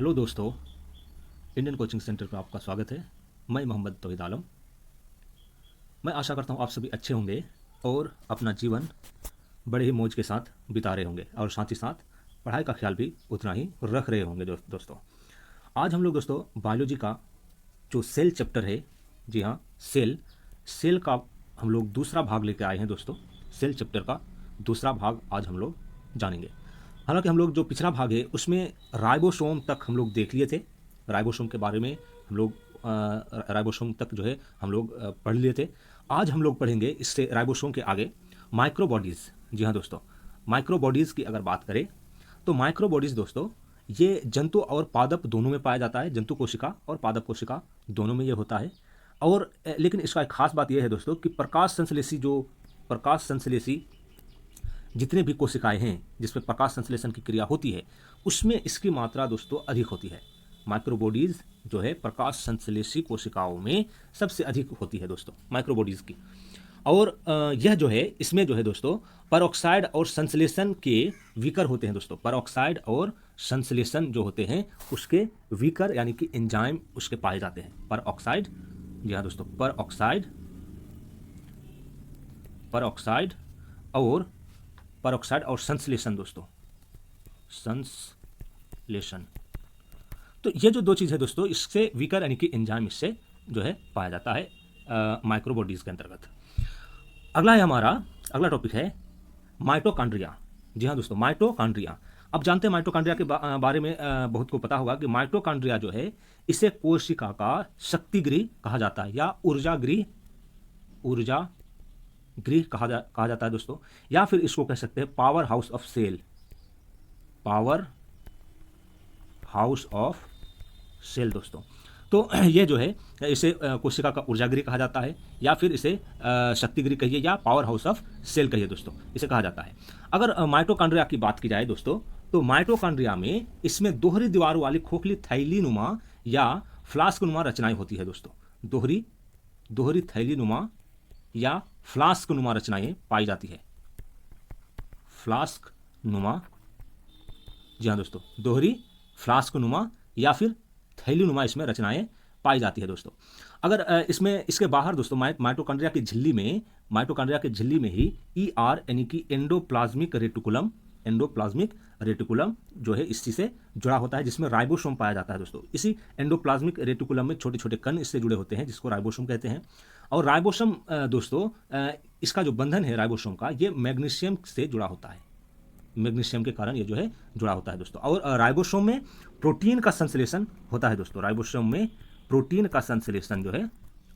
Hello दोस्तों, Indian coaching centre पर आपका स्वागत है। मैं मोहम्मद तौहीद आलम। मैं आशा करता हूँ आप सभी अच्छे होंगे और अपना जीवन बड़े ही मौज के साथ बिता रहे होंगे और साथ ही साथ पढ़ाई का ख्याल भी उतना ही रख रहे होंगे। दोस्तों, आज हम लोग दोस्तों बायोलॉजी का जो सेल चैप्टर है, जी हाँ, सेल का हम लोग दूसरा भाग लेकर आए हैं दोस्तों। सेल चैप्टर का दूसरा भाग आज हम लोग जानेंगे। हालांकि हम लोग जो पिछला भाग है उसमें राइबोसोम तक हम लोग देख लिए थे। राइबोसोम के बारे में हम लोग राइबोसोम तक जो है हम लोग पढ़ लिए थे। आज हम लोग पढ़ेंगे इससे राइबोसोम के आगे माइक्रोबॉडीज़। जी हाँ दोस्तों, माइक्रोबॉडीज़ की अगर बात करें तो माइक्रोबॉडीज़ दोस्तों ये जंतु और पादप दोनों में पाया जाता है। जंतु कोशिका और पादप कोशिका दोनों में ये होता है। और लेकिन इसका एक खास बात यह है दोस्तों कि प्रकाश संश्लेषी जितने भी कोशिकाएं हैं जिसमें प्रकाश संश्लेषण की क्रिया होती है उसमें इसकी मात्रा दोस्तों अधिक होती है। माइक्रोबॉडीज़ जो है प्रकाश संश्लेषी कोशिकाओं में सबसे अधिक होती है दोस्तों, माइक्रोबॉडीज़ की। और यह जो है इसमें जो है दोस्तों परऑक्साइड और संश्लेषण के विकर होते हैं दोस्तों। परऑक्साइड और संश्लेषण जो होते हैं उसके विकर यानी कि एंजाइम उसके पाए जाते हैं। परऑक्साइड, जी हाँ दोस्तों, परऑक्साइड और संश्लेषण दोस्तों, संश्लेषण। तो ये जो दो चीज़ है दोस्तों इससे विकर यानी कि एंजाइम इससे जो है पाया जाता है माइक्रोबॉडीज़ के अंतर्गत। अगला टॉपिक है माइटोकॉन्ड्रिया। जी हाँ दोस्तों, माइटोकॉन्ड्रिया। अब जानते हैं माइटोकॉन्ड्रिया के बारे में बहुत को पता होगा कि माइटोकॉन्ड्रिया जो है इसे कोशिका का शक्तिगृह कहा जाता है या ऊर्जा गृह कहा जाता है दोस्तों, या फिर इसको कह सकते हैं powerhouse of cell. Powerhouse of cell दोस्तों। तो ये जो है इसे कोशिका का ऊर्जा गृह कहा जाता है या फिर इसे शक्ति गृह कहिए या पावर हाउस ऑफ सेल कहिए दोस्तों, इसे कहा जाता है। अगर माइटोकॉन्ड्रिया की बात की जाए दोस्तों तो माइटोकॉन्ड्रिया में इसमें दोहरी दीवार वाली खोखली थैलीनुमा या फ्लास्क नुमा रचनाएं होती है दोस्तों। दोहरी थैलीनुमा या फ्लास्क नुमा रचनाएं पाई जाती है। फ्लास्क नुमा, जी हाँ दोस्तों, दोहरी फ्लास्क नुमा या फिर थैली नुमा इसमें रचनाएं पाई जाती है दोस्तों। अगर इसके बाहर दोस्तों माइटोकॉन्ड्रिया की झिल्ली में ही ER यानी कि एंडोप्लाज्मिक रेटिकुलम जो है इसी से जुड़ा होता है जिसमें राइबोसोम पाया जाता है दोस्तों। इसी एंडोप्लाज्मिक रेटिकुलम में छोटे छोटे कण इससे जुड़े होते हैं जिसको राइबोसोम कहते हैं। और राइबोसोम दोस्तों इसका जो बंधन है राइबोसोम का ये मैग्नीशियम से जुड़ा होता है। मैग्नीशियम के कारण ये जो है जुड़ा होता है दोस्तों। और राइबोसोम में प्रोटीन का संश्लेषण होता है दोस्तों। राइबोसोम में प्रोटीन का संश्लेषण जो है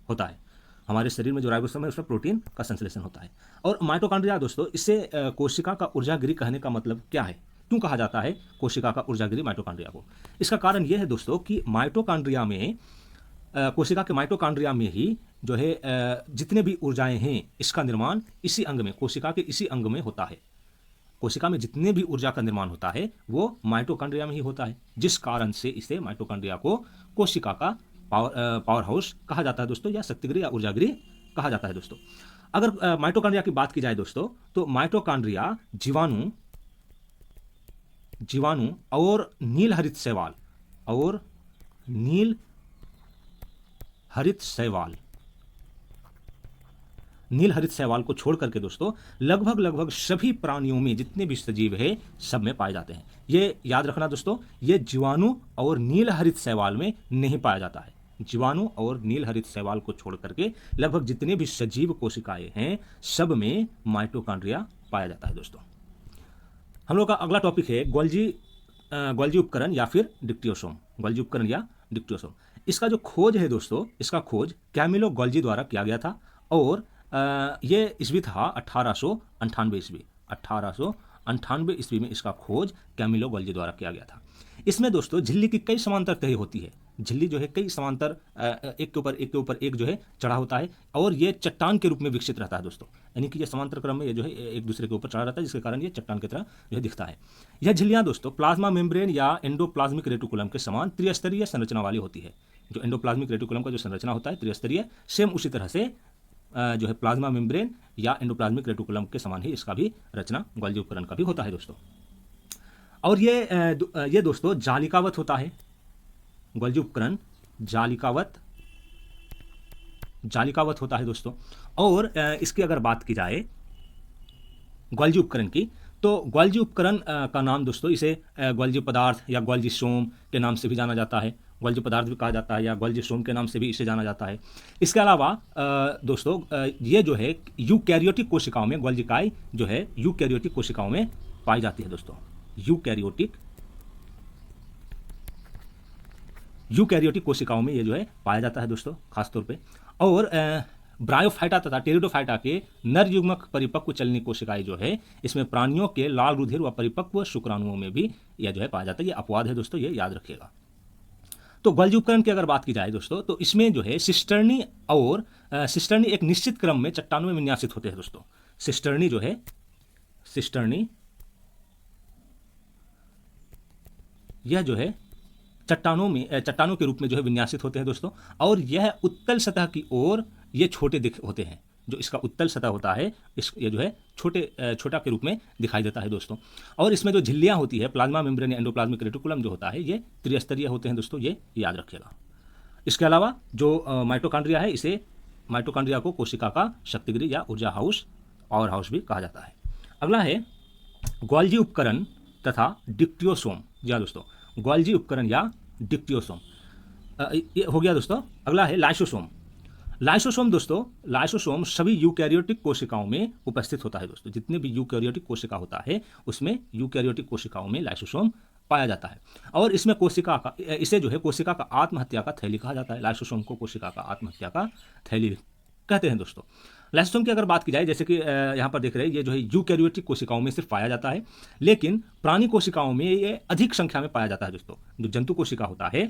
होता है। हमारे शरीर में जो राइबोसोम है उसमें प्रोटीन का संश्लेषण होता है। और माइटोकॉन्ड्रिया दोस्तों इससे कोशिका का ऊर्जा गृह कहने का मतलब क्या है, क्यों कहा जाता है कोशिका का ऊर्जा गृह माइटोकॉन्ड्रिया को? इसका कारण यह है दोस्तों कि माइटोकॉन्ड्रिया में कोशिका के माइटोकॉन्ड्रिया में ही जो है जितने भी ऊर्जाएं हैं इसका निर्माण इसी अंग में, कोशिका के इसी अंग में होता है। कोशिका में जितने भी ऊर्जा का निर्माण होता है वो माइटोकॉन्ड्रिया में ही होता है, जिस कारण से इसे माइटोकॉन्ड्रिया को कोशिका का पावर हाउस कहा जाता है दोस्तों, या शक्तिगृह या ऊर्जा गृह कहा जाता है दोस्तों। अगर माइटोकॉन्ड्रिया की बात की जाए दोस्तों तो माइटोकॉन्ड्रिया जीवाणु और नील हरित शैवाल को छोड़ करके दोस्तों लगभग सभी प्राणियों में जितने भी सजीव है सब में पाए जाते हैं। ये याद रखना दोस्तों, ये जीवाणु और नील हरित शैवाल में नहीं पाया जाता है। जीवाणु और नील हरित शैवाल को छोड़ करके लगभग जितने भी सजीव कोशिकाएं हैं सब में माइटोकॉन्ड्रिया पाया जाता है दोस्तों। हम लोग का अगला टॉपिक है गोल्जी उपकरण या फिर डिक्टियोसोम। गोल्जी उपकरण या डिक्टियोसोम, इसका जो खोज है दोस्तों, इसका खोज कैमिलो गोल्जी द्वारा किया गया था। और ये ईस्वी था 1898 ईस्वी में इसका खोज कैमिलो गोल्जी द्वारा किया गया था। इसमें दोस्तों झिल्ली की कई समांतर तह होती है। झिल्ली जो है कई समांतर एक के ऊपर एक जो है चढ़ा होता है और ये चट्टान के रूप में विकसित रहता है दोस्तों, यानी कि ये समांतर क्रम में ये जो है एक दूसरे के ऊपर चढ़ा रहता है जिसके कारण ये चट्टान की तरह जो है दिखता है। यह झिल्लियाँ दोस्तों प्लाज्मा मेम्ब्रेन या एंडोप्लाज्मिक रेटिकुलम के समान त्रिस्तरीय संरचना वाली होती है। जो एंडोप्लाज्मिक रेटिकुलम का जो संरचना होता है त्रिस्तरीय, सेम उसी तरह से जो है प्लाज्मा मेम्ब्रेन या एंडोप्लाज्मिक रेटिकुलम के समान ही इसका भी रचना गोल्जी उपकरण का भी होता है दोस्तों। और ये दोस्तों जालिकावत होता है। गोल्जी उपकरण जालिकावत होता है दोस्तों। और इसकी अगर बात की जाए गोल्जी उपकरण की, तो गोल्जी उपकरण का नाम दोस्तों इसे गोल्जी पदार्थ या गोल्जी सोम के नाम से भी जाना जाता है, गोल्जी पदार्थ भी कहा जाता है या गोल्जी सोम के नाम से भी इसे जाना जाता है। इसके अलावा दोस्तों ये जो है यूकैरियोटिक कोशिकाओं में गोल्जिकाई जो है यूकैरियोटिक कोशिकाओं में पाई जाती है दोस्तों, यूकैरियोटिक कोशिकाओं में ये जो है पाया जाता है दोस्तों खासतौर पे। और ब्रायोफाइटा तथा टेरिडोफाइटा के नर युग्मक परिपक्व चलनी कोशिकाएं जो है, इसमें प्राणियों के लाल रुधिर व परिपक्व शुक्राणुओं में भी यह जो है पाया जाता है। ये अपवाद है दोस्तों, ये याद रखिएगा। तो गोल्जी उपकरण की अगर बात की जाए दोस्तों, तो इसमें जो है सिस्टर्नी और सिस्टर्नी एक निश्चित क्रम में चट्टानों में विन्यासित होते हैं दोस्तों। सिस्टर्नी जो है यह जो है चट्टानों के रूप में जो है विन्यासित होते हैं दोस्तों। और यह उत्तल सतह की ओर ये छोटे होते हैं, जो इसका उत्तल सतह होता है ये जो है छोटा के रूप में दिखाई देता है दोस्तों। और इसमें जो झिल्लियां होती है, प्लाज्मा मेम्ब्रेन या एंडोप्लाज्मिक रेटिकुलम जो होता है, ये त्रिस्तरीय होते हैं दोस्तों, ये याद रखिएगा। इसके अलावा जो माइटोकॉन्ड्रिया है, इसे माइटोकॉन्ड्रिया को कोशिका का शक्तिगृह या ऊर्जा हाउस, पावर हाउस भी कहा जाता है। अगला है गोल्जी उपकरण तथा डिक्टियोसोम। जी हाँ दोस्तों, गोल्जी उपकरण या डिक्टियोसोम ये हो गया दोस्तों। अगला है लाइसोसोम। लाइसोसोम सभी यूकैरियोटिक कोशिकाओं में उपस्थित होता है दोस्तों। जितने भी यूकैरियोटिक कोशिका होता है उसमें यूकैरियोटिक कोशिकाओं में लाइसोसोम पाया जाता है। और इसमें इसे जो है कोशिका का आत्महत्या का थैली कहा जाता है। लाइसोसोम को कोशिका का आत्महत्या का थैली कहते हैं दोस्तों। लाइसोसोम की अगर बात की जाए, जैसे कि यहाँ पर देख रहे हैं, ये जो है यूकैरियोटिक कोशिकाओं में सिर्फ पाया जाता है, लेकिन प्राणी कोशिकाओं में ये अधिक संख्या में पाया जाता है दोस्तों। जो जंतु कोशिका होता है,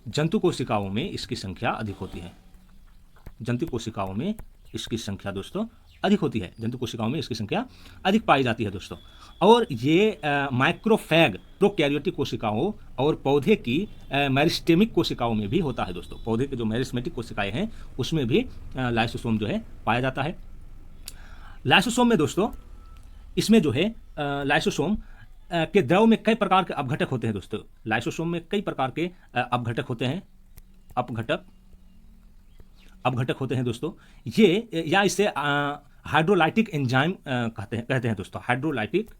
जंतु कोशिकाओं में इसकी संख्या अधिक होती है। जंतु कोशिकाओं में इसकी संख्या दोस्तों अधिक होती है, जंतु कोशिकाओं में इसकी संख्या अधिक पाई जाती है दोस्तों। और ये माइक्रोफैग प्रोकैरियोटिक कोशिकाओं और पौधे की मेरिस्टेमिक कोशिकाओं में भी होता है दोस्तों। पौधे के जो मेरिस्टेमिक कोशिकाएं हैं उसमें भी लाइसोसोम जो है पाया जाता है। लाइसोसोम में दोस्तों, इसमें जो है लाइसोसोम के द्रव में कई प्रकार के अपघटक होते हैं दोस्तों। लाइसोसोम में कई प्रकार के अपघटक होते हैं, अपघटक होते हैं दोस्तों। ये या इसे हाइड्रोलाइटिक एंजाइम कहते हैं दोस्तों। Hydrolytic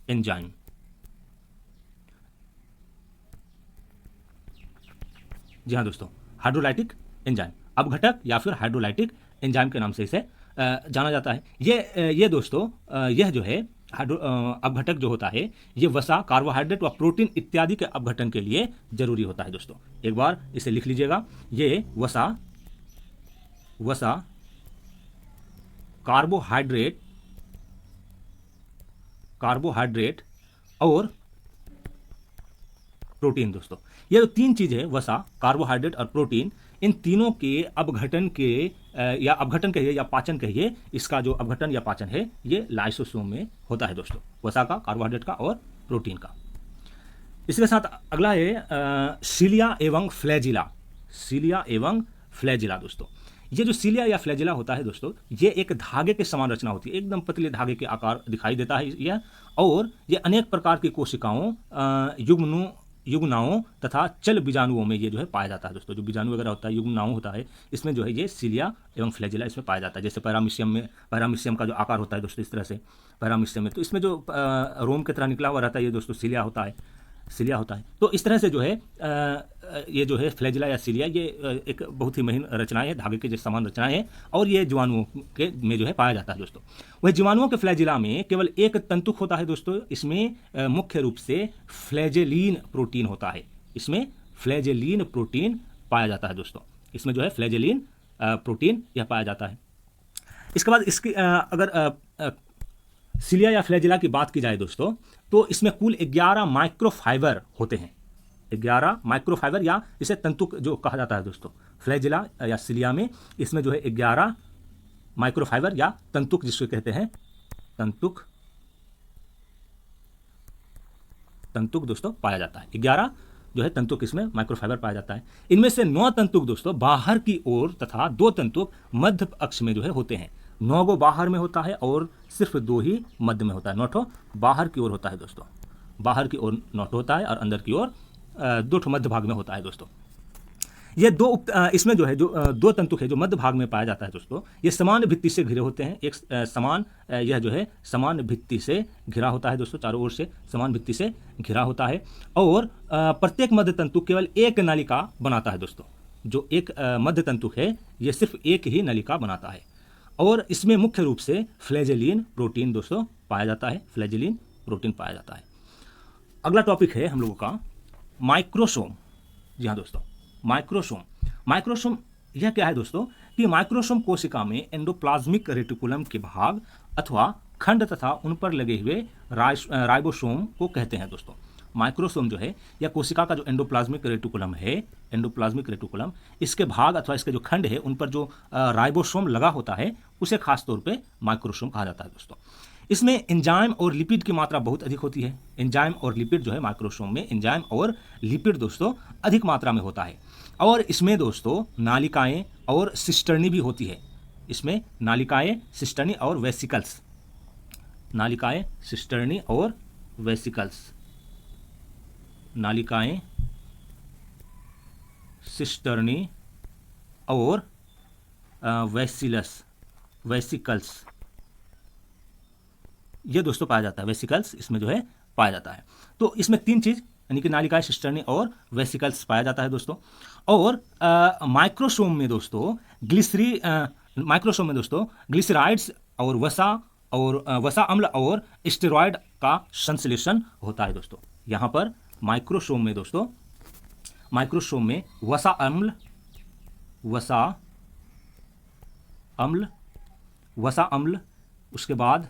enzyme. जी हाँ दोस्तों, हाइड्रोलाइटिक एंजाइम अपघटक या फिर हाइड्रोलाइटिक एंजाइम के नाम से इसे जाना जाता है। ये दोस्तों यह जो है अपघटक जो होता है, ये वसा, कार्बोहाइड्रेट व प्रोटीन इत्यादि के अपघटन के लिए जरूरी होता है दोस्तों। एक बार इसे लिख लीजिएगा, ये वसा कार्बोहाइड्रेट और प्रोटीन दोस्तों। ये जो तीन चीजें है, वसा, कार्बोहाइड्रेट और प्रोटीन, इन तीनों के अपघटन कहिए या पाचन कहिए, इसका जो अपघटन या पाचन है ये लाइसोसोम में होता है दोस्तों। वसा का, कार्बोहाइड्रेट का और प्रोटीन का। इसके साथ अगला है सीलिया एवं फ्लैजिला दोस्तों। ये जो सीलिया या फ्लैजिला होता है दोस्तों, ये एक धागे के समान रचना होती है, एकदम पतले धागे के आकार दिखाई देता है यह। और ये अनेक प्रकार की कोशिकाओं, युग्मनाओं तथा चल बीजाणुओं में ये जो है पाया जाता है दोस्तों। जो बीजाणु वगैरह होता है, युग्मनाओं होता है, इसमें जो है ये सीलिया एवं फ्लैजिला इसमें पाया जाता है। जैसे पैरामीशियम का जो आकार होता है दोस्तों, इस तरह से पैरामीशियम में, तो इसमें जो रोम की तरह निकला हुआ रहता है ये दोस्तों सीलिया होता है। तो इस तरह से जो है ये जो है फ्लैजिला या सीलिया, ये एक बहुत ही महीन रचनाएं है, धागे के जैसे समान रचनाएं हैं, और ये जीवाणुओं के में जो है पाया जाता है दोस्तों। वह जीवाणुओं के फ्लैजिला में केवल एक तंतुक होता है दोस्तों। इसमें मुख्य रूप से फ्लैजेलिन प्रोटीन होता है। इसमें फ्लैजेलिन प्रोटीन पाया जाता है दोस्तों। इसमें जो है फ्लैजेलिन प्रोटीन यह पाया जाता है। इसके बाद इसकी अगर सीलिया या फ्लैजिला की बात की जाए दोस्तों, तो इसमें कुल 11 माइक्रोफाइबर होते हैं। 11 माइक्रोफाइबर या इसे तंतुक जो कहा जाता है दोस्तों। फ्लैजिला या सीलिया में इसमें जो है 11 माइक्रोफाइबर या तंतुक जिसको कहते हैं तंतुक दोस्तों पाया जाता है। 11 जो है तंतुक इसमें माइक्रोफाइबर पाया जाता है। इनमें से 9 तंतुक दोस्तों बाहर की ओर तथा 2 तंतुक मध्य अक्ष में जो है होते हैं। 9 गो बाहर में होता है और सिर्फ 2 ही मध्य में होता है। 9 ठो बाहर की ओर होता है दोस्तों, बाहर की ओर 9 ठो होता है और अंदर की ओर 2 ठो मध्य भाग में होता है दोस्तों। ये इसमें जो है जो 2 तंतुक है जो मध्य भाग में पाया जाता है दोस्तों, ये समान भित्ति से घिरे होते हैं। एक समान यह जो है समान भित्ति से घिरा होता है दोस्तों, चारों ओर से समान भित्ति से घिरा होता है। और प्रत्येक मध्य तंतुक केवल एक नलिका बनाता है दोस्तों। जो एक मध्य तंतुक है ये सिर्फ एक ही नलिका बनाता है। और इसमें मुख्य रूप से फ्लैजेलिन प्रोटीन दोस्तों पाया जाता है, फ्लैजेलिन प्रोटीन पाया जाता है। अगला टॉपिक है हम लोगों का माइक्रोसोम। जी हाँ दोस्तों, माइक्रोसोम। माइक्रोसोम यह क्या है दोस्तों कि माइक्रोसोम कोशिका में एंडोप्लाज्मिक रेटिकुलम के भाग अथवा खंड तथा उन पर लगे हुए राइबोसोम को कहते हैं दोस्तों। माइक्रोसोम जो है या कोशिका का जो एंडोप्लाज्मिक रेटिकुलम है, एंडोप्लाज्मिक रेटिकुलम, इसके भाग अथवा इसके जो खंड है उन पर जो राइबोसोम लगा होता है उसे खास तौर पे माइक्रोसोम कहा जाता है दोस्तों। इसमें एंजाइम और लिपिड की मात्रा बहुत अधिक होती है। एंजाइम और लिपिड जो है माइक्रोसोम में एंजाइम और लिपिड दोस्तों अधिक मात्रा में होता है। और इसमें दोस्तों नालिकाएं और सिस्टर्नी भी होती है। इसमें नालिकाएं, सिस्टर्नी और वेसिकल्स, नालिकाएं, सिस्टर्नी और वेसिकल्स, नालिकाएं, सिस्टर्नी और वेसिकल्स ये दोस्तों पाया जाता है। वेसिकल्स इसमें जो है पाया जाता है। तो इसमें 3 चीज यानी कि नालिकाएं, सिस्टर्नी और वेसिकल्स पाया जाता है दोस्तों। और माइक्रोसोम में दोस्तों ग्लिसराइड्स और वसा अम्ल और स्टेरॉयड का संश्लेषण होता है दोस्तों। यहाँ पर माइक्रोसोम में दोस्तों, माइक्रोसोम में वसा अम्ल, उसके बाद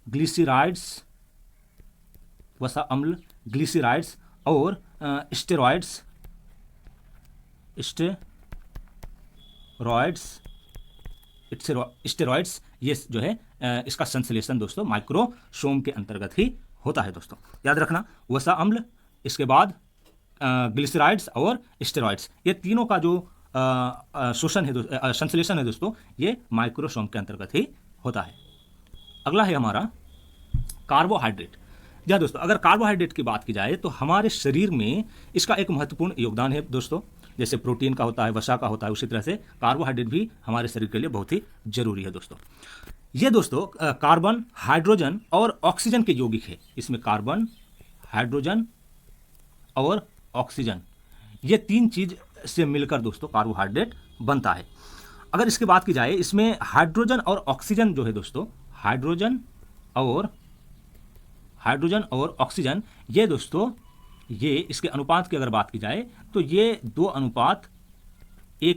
ग्लिसराइड्स, वसा अम्ल, ग्लिसराइड्स और स्टेरॉयड्स ये जो है इसका संश्लेषण दोस्तों माइक्रोसोम के अंतर्गत ही होता है दोस्तों। याद रखना, वसा अम्ल, इसके बाद ग्लिसराइड्स और स्टेरॉयड्स, ये तीनों का जो शोषण है, संश्लेषण है दोस्तों, ये माइक्रोसोम के अंतर्गत ही होता है। अगला है हमारा कार्बोहाइड्रेट। जी दोस्तों, अगर कार्बोहाइड्रेट की बात की जाए तो हमारे शरीर में इसका एक महत्वपूर्ण योगदान है दोस्तों। जैसे प्रोटीन का होता है, वसा का होता है, उसी तरह से कार्बोहाइड्रेट भी हमारे शरीर के लिए बहुत ही जरूरी है दोस्तों। ये दोस्तों कार्बन, हाइड्रोजन और ऑक्सीजन के यौगिक है। इसमें कार्बन, हाइड्रोजन और ऑक्सीजन, ये 3 चीज से मिलकर दोस्तों कार्बोहाइड्रेट बनता है। अगर इसकी बात की जाए, इसमें हाइड्रोजन और ऑक्सीजन जो है दोस्तों, हाइड्रोजन और ऑक्सीजन, ये दोस्तों ये इसके अनुपात की अगर बात की जाए तो ये 2:1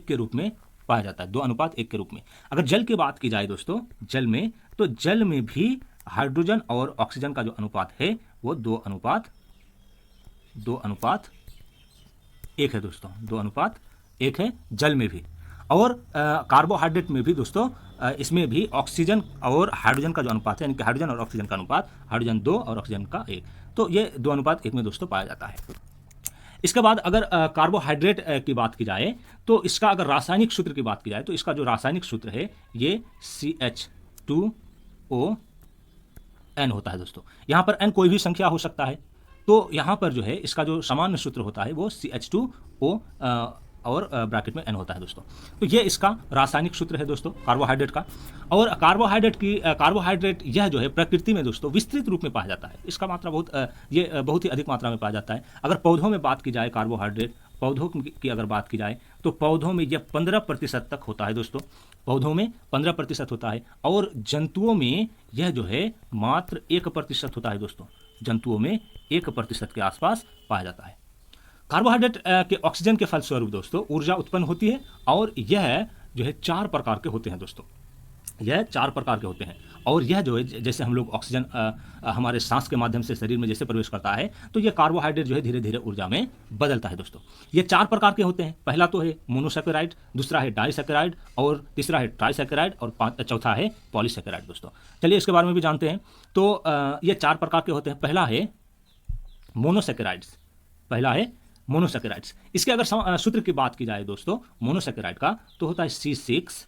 के रूप में पाया जाता है। 2:1 के रूप में। अगर जल की बात की जाए दोस्तों, जल में, तो जल में भी हाइड्रोजन और ऑक्सीजन का जो अनुपात है वो 2:1 है दोस्तों। 2:1 है जल में भी। और कार्बोहाइड्रेट में भी दोस्तों इसमें भी ऑक्सीजन और हाइड्रोजन का जो अनुपात है, यानी कि हाइड्रोजन और ऑक्सीजन का अनुपात, हाइड्रोजन 2 और ऑक्सीजन का 1, तो ये 2:1 में दोस्तों पाया जाता है। इसके बाद अगर कार्बोहाइड्रेट की बात की जाए तो इसका अगर रासायनिक सूत्र की बात की जाए तो इसका जो रासायनिक सूत्र है ये CH2ON होता है दोस्तों। यहाँ पर N कोई भी संख्या हो सकता है, तो यहाँ पर जो है इसका जो सामान्य सूत्र होता है वो CH2O और ब्रैकेट में N होता है दोस्तों। तो ये इसका रासायनिक सूत्र है दोस्तों कार्बोहाइड्रेट का। और कार्बोहाइड्रेट यह जो है प्रकृति में दोस्तों विस्तृत रूप में पाया जाता है। इसका मात्रा बहुत ही अधिक मात्रा में पाया जाता है। अगर पौधों में बात की जाए, कार्बोहाइड्रेट पौधों की अगर बात की जाए तो पौधों में यह 15% तक होता है दोस्तों। पौधों में 15% होता है। और जंतुओं में यह जो है मात्र 1% होता है दोस्तों। जंतुओं में 1% के आसपास पाया जाता है। कार्बोहाइड्रेट के ऑक्सीजन के फलस्वरूप दोस्तों ऊर्जा उत्पन्न होती है। और यह जो है 4 प्रकार के होते हैं दोस्तों। यह 4 प्रकार के होते हैं। और यह जो है जैसे हम लोग ऑक्सीजन हमारे सांस के माध्यम से शरीर में जैसे प्रवेश करता है तो यह कार्बोहाइड्रेट जो है धीरे धीरे ऊर्जा में बदलता है दोस्तों। ये 4 प्रकार के होते हैं। पहला तो है मोनोसैकेराइड, दूसरा है डाइसैकेराइड, और तीसरा है ट्राइसैकेराइड, और चौथा है पॉलीसैकेराइड दोस्तों। चलिए इसके बारे में भी जानते हैं। तो ये 4 प्रकार के होते हैं। पहला है मोनोसैकेराइड्स। इसके अगर सूत्र की बात की जाए दोस्तों मोनोसैकेराइड का, तो होता है C6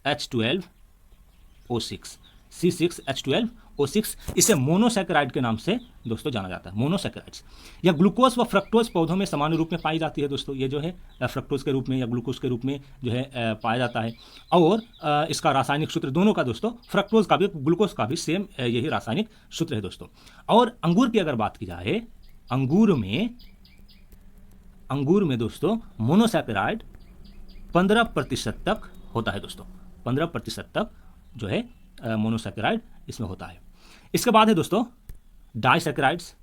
H12O6, C6H12O6, इसे मोनोसैकेराइड के नाम से दोस्तों जाना जाता है, मोनोसैकेराइड्स। यह ग्लूकोज व फ्रक्टोज पौधों में सामान्य रूप में पाई जाती है दोस्तों। ये जो है फ्रक्टोज के रूप में या ग्लूकोज के रूप में जो है पाया जाता है। और इसका रासायनिक सूत्र दोनों का दोस्तों, फ्रक्टोज का भी ग्लूकोज का भी सेम यही रासायनिक सूत्र है दोस्तों। और अंगूर की अगर बात की जाए, अंगूर में दोस्तों मोनोसैकेराइड 15% तक होता है दोस्तों, 15% तक जो है मोनोसैकेराइड इसमें होता है। इसके बाद है दोस्तों डाइसैकेराइड्स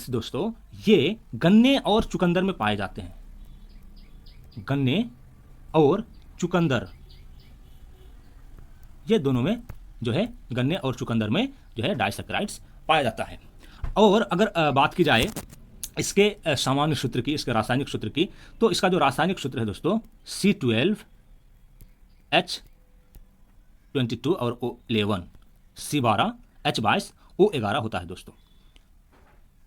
दोस्तों, ये गन्ने और चुकंदर में पाए जाते हैं। गन्ने और चुकंदर, ये दोनों में जो है, गन्ने और चुकंदर में जो है डाइसैकेराइड्स पाया जाता है। और अगर बात की जाए इसके सामान्य सूत्र की, इसके रासायनिक सूत्र की, तो इसका जो रासायनिक सूत्र है दोस्तों C12H22 और O11, C12 H22 O11 होता है दोस्तों।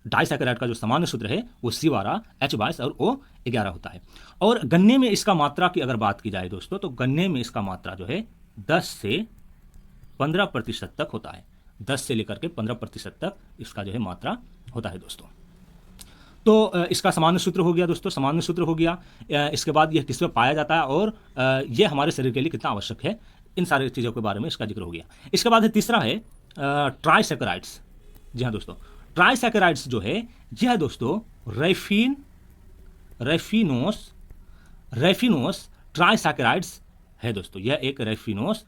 डाइसैकेराइड का जो सामान्य सूत्र है वो C12 H22 और O11 होता है। और गन्ने में इसका मात्रा की अगर बात की जाए दोस्तों, तो गन्ने में इसका मात्रा जो है 10 से 15% तक होता है। 10 से लेकर के 15% तक इसका जो है मात्रा होता है दोस्तों। तो इसका सामान्य सूत्र हो गया दोस्तों, सामान्य सूत्र हो गया। इसके बाद यह किस में पाया जाता है और यह हमारे शरीर के लिए कितना आवश्यक है, इन सारी चीज़ों के बारे में इसका जिक्र हो गया। इसके बाद है तीसरा है ट्राइसैकेराइड्स। जी हाँ दोस्तों, ट्राइसैकेराइड्स जो है यह दोस्तों रेफिनोस ट्राइसैकेराइड्स है दोस्तों। यह एक रेफिनोस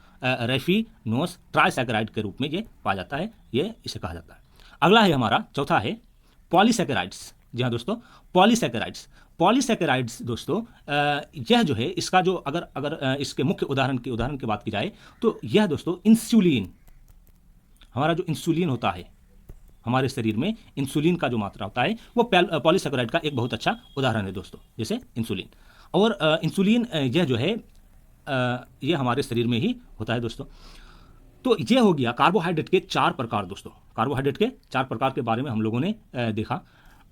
ट्राइसैकेराइड के रूप में ये पाया जाता है, ये इसे कहा जाता है। अगला है हमारा चौथा है पॉलीसैकेराइड्स। जी हाँ दोस्तों, पॉलीसैकेराइड्स दोस्तों, यह जो है इसका जो अगर इसके मुख्य उदाहरण की बात की जाए, तो यह दोस्तों इंसुलिन, हमारा जो इंसुलिन होता है हमारे शरीर में, इंसुलिन का जो मात्रा होता है वो पॉलीसैकेराइड का एक बहुत अच्छा उदाहरण है दोस्तों, जैसे इंसुलिन। और इंसुलिन यह जो है यह हमारे शरीर में ही होता है दोस्तों। तो यह हो गया कार्बोहाइड्रेट के 4 प्रकार दोस्तों। कार्बोहाइड्रेट के 4 प्रकार के बारे में हम लोगों ने देखा।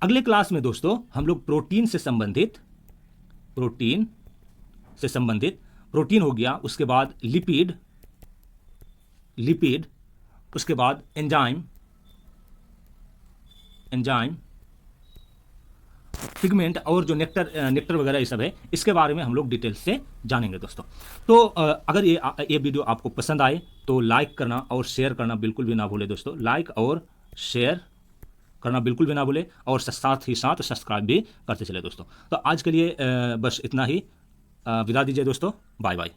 अगले क्लास में दोस्तों हम लोग प्रोटीन से संबंधित प्रोटीन हो गया, उसके बाद लिपिड, उसके बाद एंजाइम, पिगमेंट और जो नेक्टर वगैरह ये सब है, इसके बारे में हम लोग डिटेल से जानेंगे दोस्तों। तो अगर ये वीडियो आपको पसंद आए तो लाइक करना और शेयर करना बिल्कुल भी ना भूले दोस्तों। लाइक और शेयर करना बिल्कुल भी ना भूले, और साथ ही साथ सब्सक्राइब भी करते चले दोस्तों। तो आज के लिए बस इतना ही, विदा दीजिए दोस्तों, बाय बाय।